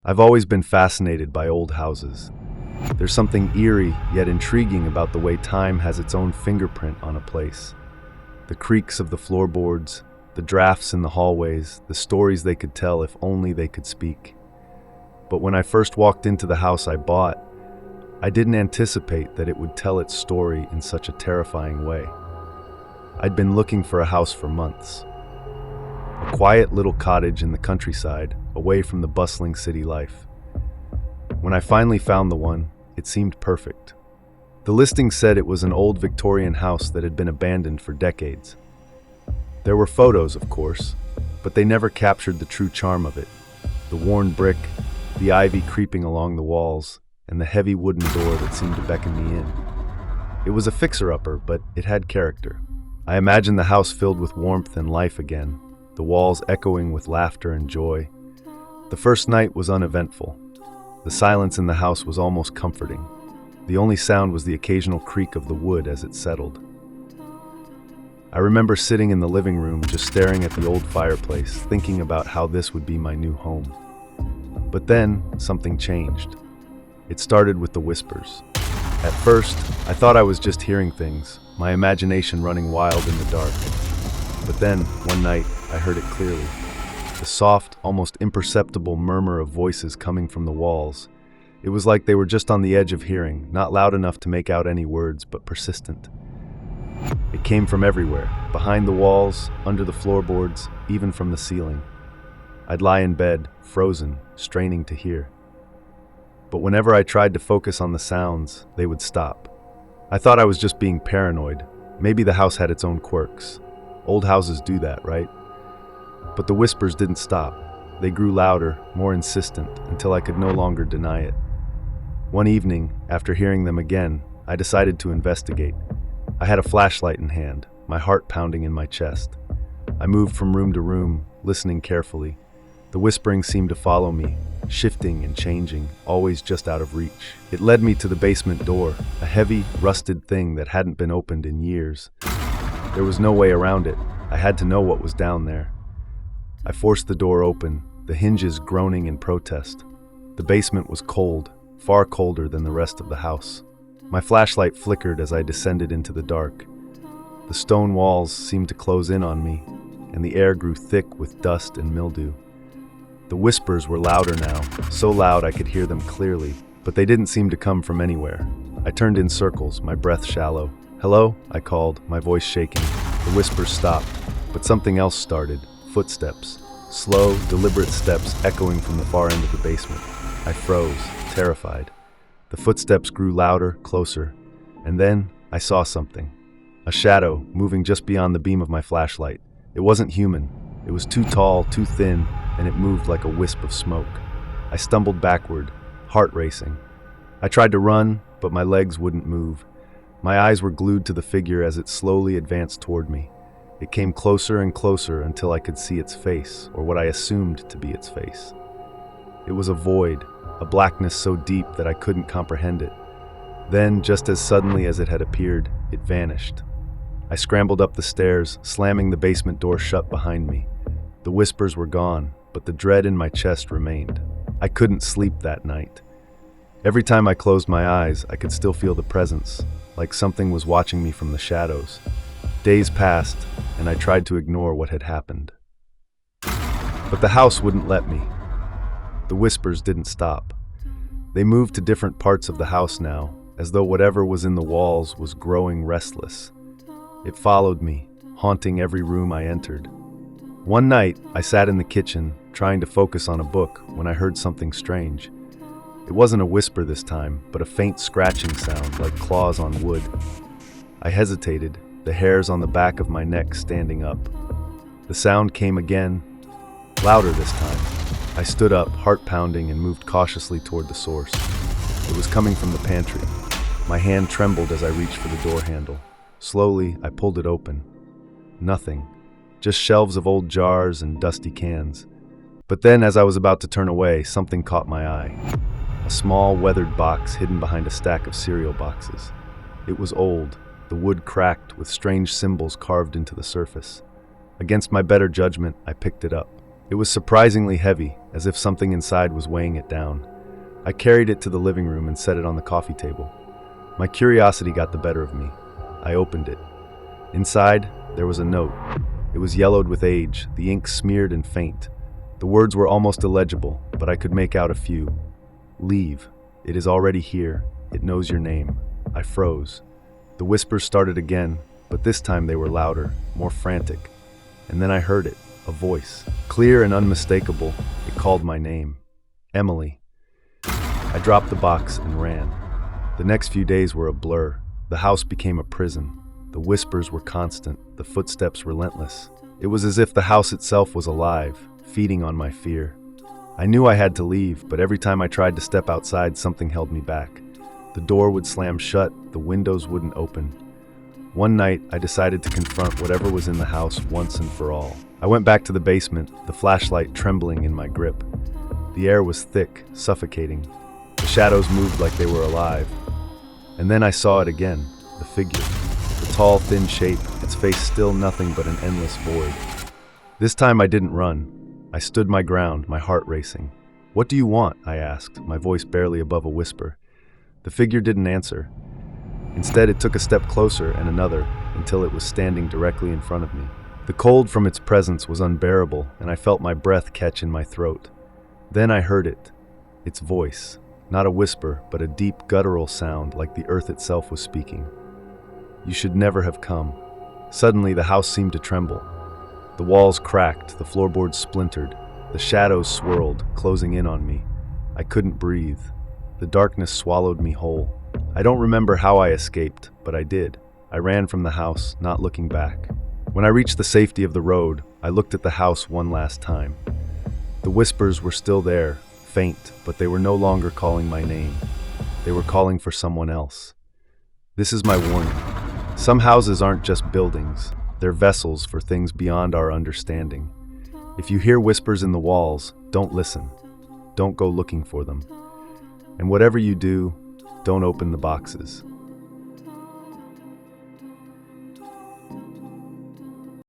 I've always been fascinated by old houses. There's something eerie yet intriguing about the way time has its own fingerprint on a place. The creaks of the floorboards, the drafts in the hallways, the stories they could tell if only they could speak. But when I first walked into the house I bought, I didn't anticipate that it would tell its story in such a terrifying way. I'd been looking for a house for months. A quiet little cottage in the countryside, away from the bustling city life. When I finally found the one, it seemed perfect. The listing said it was an old Victorian house that had been abandoned for decades. There were photos, of course, but they never captured the true charm of it. The worn brick, the ivy creeping along the walls, and the heavy wooden door that seemed to beckon me in. It was a fixer-upper, but it had character. I imagined the house filled with warmth and life again, the walls echoing with laughter and joy. The first night was uneventful. The silence in the house was almost comforting. The only sound was the occasional creak of the wood as it settled. I remember sitting in the living room just staring at the old fireplace, thinking about how this would be my new home. But then, something changed. It started with the whispers. At first, I thought I was just hearing things, my imagination running wild in the dark. But then, one night, I heard it clearly. The soft, almost imperceptible murmur of voices coming from the walls. It was like they were just on the edge of hearing, not loud enough to make out any words, but persistent. It came from everywhere, behind the walls, under the floorboards, even from the ceiling. I'd lie in bed, frozen, straining to hear. But whenever I tried to focus on the sounds, they would stop. I thought I was just being paranoid. Maybe the house had its own quirks. Old houses do that, right? But the whispers didn't stop. They grew louder, more insistent, until I could no longer deny it. One evening, after hearing them again, I decided to investigate. I had a flashlight in hand, my heart pounding in my chest. I moved from room to room, listening carefully. The whispering seemed to follow me, shifting and changing, always just out of reach. It led me to the basement door, a heavy, rusted thing that hadn't been opened in years. There was no way around it. I had to know what was down there. I forced the door open, the hinges groaning in protest. The basement was cold, far colder than the rest of the house. My flashlight flickered as I descended into the dark. The stone walls seemed to close in on me, and the air grew thick with dust and mildew. The whispers were louder now, so loud I could hear them clearly, but they didn't seem to come from anywhere. I turned in circles, my breath shallow. "Hello?" I called, my voice shaking. The whispers stopped, but something else started. Footsteps. Slow, deliberate steps echoing from the far end of the basement. I froze, terrified. The footsteps grew louder, closer, and then I saw something. A shadow moving just beyond the beam of my flashlight. It wasn't human. It was too tall, too thin, and it moved like a wisp of smoke. I stumbled backward, heart racing. I tried to run, but my legs wouldn't move. My eyes were glued to the figure as it slowly advanced toward me. It came closer and closer until I could see its face, or what I assumed to be its face. It was a void, a blackness so deep that I couldn't comprehend it. Then, just as suddenly as it had appeared, it vanished. I scrambled up the stairs, slamming the basement door shut behind me. The whispers were gone, but the dread in my chest remained. I couldn't sleep that night. Every time I closed my eyes, I could still feel the presence, like something was watching me from the shadows. Days passed, and I tried to ignore what had happened. But the house wouldn't let me. The whispers didn't stop. They moved to different parts of the house now, as though whatever was in the walls was growing restless. It followed me, haunting every room I entered. One night, I sat in the kitchen, trying to focus on a book, when I heard something strange. It wasn't a whisper this time, but a faint scratching sound, like claws on wood. I hesitated, the hairs on the back of my neck standing up. The sound came again, louder this time. I stood up, heart pounding, and moved cautiously toward the source. It was coming from the pantry. My hand trembled as I reached for the door handle. Slowly, I pulled it open. Nothing. Just shelves of old jars and dusty cans. But then, as I was about to turn away, something caught my eye. A small, weathered box hidden behind a stack of cereal boxes. It was old, the wood cracked with strange symbols carved into the surface. Against my better judgment, I picked it up. It was surprisingly heavy, as if something inside was weighing it down. I carried it to the living room and set it on the coffee table. My curiosity got the better of me. I opened it. Inside, there was a note. It was yellowed with age, the ink smeared and faint. The words were almost illegible, but I could make out a few. Leave. It is already here. It knows your name. I froze. The whispers started again, but this time they were louder, more frantic. And then I heard it, a voice. Clear and unmistakable, it called my name. Emily. I dropped the box and ran. The next few days were a blur. The house became a prison. The whispers were constant, the footsteps relentless. It was as if the house itself was alive, feeding on my fear. I knew I had to leave, but every time I tried to step outside, something held me back. The door would slam shut, the windows wouldn't open. One night, I decided to confront whatever was in the house once and for all. I went back to the basement, the flashlight trembling in my grip. The air was thick, suffocating. The shadows moved like they were alive. And then I saw it again, the figure. The tall, thin shape, its face still nothing but an endless void. This time I didn't run. I stood my ground, my heart racing. "What do you want?" I asked, my voice barely above a whisper. The figure didn't answer. Instead, it took a step closer and another, until it was standing directly in front of me. The cold from its presence was unbearable, and I felt my breath catch in my throat. Then I heard it, its voice, not a whisper, but a deep guttural sound like the earth itself was speaking. "You should never have come." Suddenly, the house seemed to tremble. The walls cracked, the floorboards splintered, the shadows swirled, closing in on me. I couldn't breathe. The darkness swallowed me whole. I don't remember how I escaped, but I did. I ran from the house, not looking back. When I reached the safety of the road, I looked at the house one last time. The whispers were still there, faint, but they were no longer calling my name. They were calling for someone else. This is my warning. Some houses aren't just buildings. They're vessels for things beyond our understanding. If you hear whispers in the walls, don't listen. Don't go looking for them. And whatever you do, don't open the boxes.